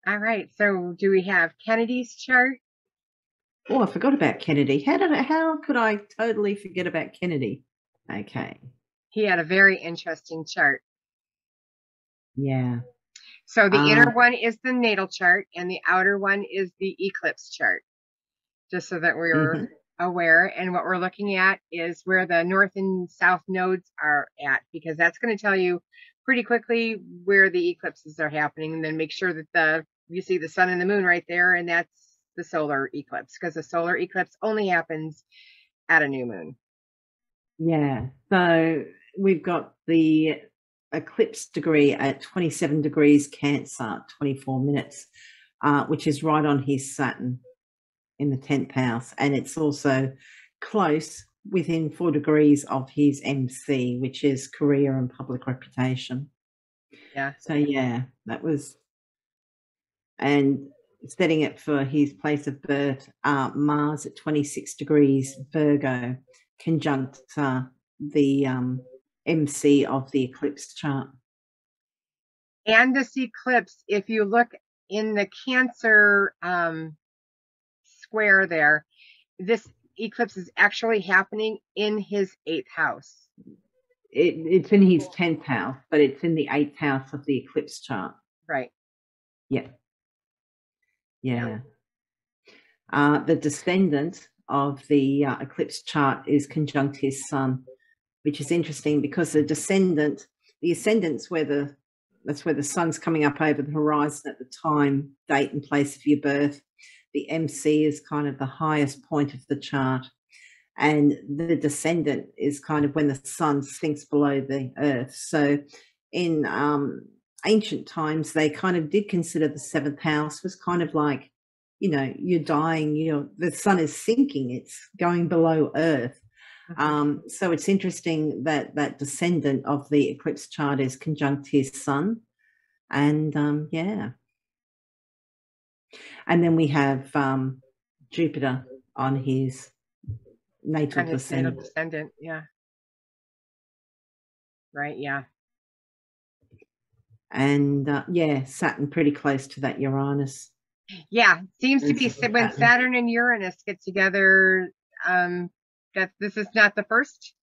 All right. So do we have Kennedy's chart? Oh, I forgot about Kennedy. How could I totally forget about Kennedy? Okay. He had a very interesting chart. Yeah. So the inner Um, one is the natal chart, and the outer one is the eclipse chart, just so that we're mhm. aware. And what we're looking at is where the north and south nodes are at, because that's going to tell you pretty quickly where the eclipses are happening. And then make sure that you see the sun and the moon right there, and that's the solar eclipse, because the solar eclipse only happens at a new moon. Yeah. So we've got the eclipse degree at 27 degrees Cancer, 24 minutes, which is right on his Saturn in the 10th house. And it's also close within 4 degrees of his MC, which is career and public reputation. Yeah. So, yeah, that was, and setting it for his place of birth, Mars at 26 degrees Virgo, conjunct the MC of the eclipse chart. And this eclipse, if you look in the Cancer square there, this eclipse is actually happening in his eighth house. It's in his 10th house, but it's in the 8th house of the eclipse chart. Right. Yeah, Yeah. yeah. The descendant of the eclipse chart is conjunct his sun, which is interesting because the ascendant's that's where the sun's coming up over the horizon at the time, date, and place of your birth. The MC is kind of the highest point of the chart, and the descendant is kind of when the sun sinks below the earth. So, in ancient times, they kind of did consider the seventh house was kind of like, you're dying, the sun is sinking, it's going below earth. Mhm. So it's interesting that that descendant of the eclipse chart is conjunct his sun. And yeah. And then we have Jupiter on his natal On his natal descendant. descendant. Yeah. Right. Yeah. And yeah, Saturn pretty close to that Uranus. Yeah. Seems to be when Saturn. Saturn and Uranus get together. Um, that this is not the first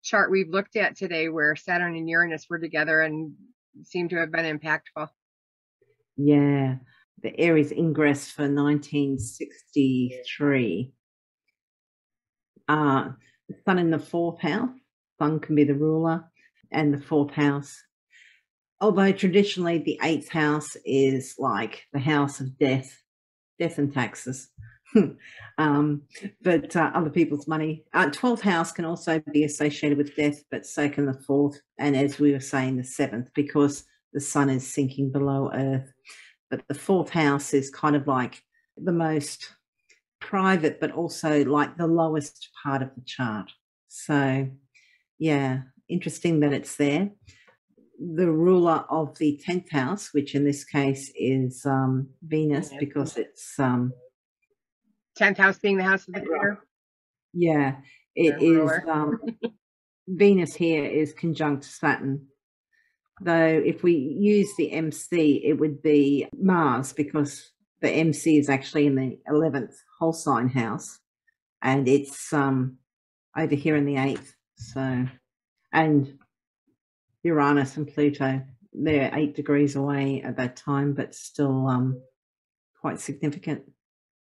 chart we've looked at today where Saturn and Uranus were together and seem to have been impactful. Yeah, the Aries Ingress for 1963. The Sun in the fourth house. Sun can be the ruler, and the fourth house. Although traditionally the eighth house is like the house of death and taxes. um, but other people's money. 12th house can also be associated with death, but so can the fourth. And as we were saying, the seventh, because the sun is sinking below earth. But the fourth house is kind of like the most private, but also like the lowest part of the chart. So, yeah, interesting that it's there. The ruler of the 10th house, which in this case is Venus, Venus. because it's 10th house being the house of the creator, yeah, the it is ruler. Venus here is conjunct Saturn. Though if we use the MC, it would be Mars because the MC is actually in the 11th whole sign house and it's over here in the 8th. So, and Uranus and Pluto, they're 8 degrees away at that time, but still quite significant.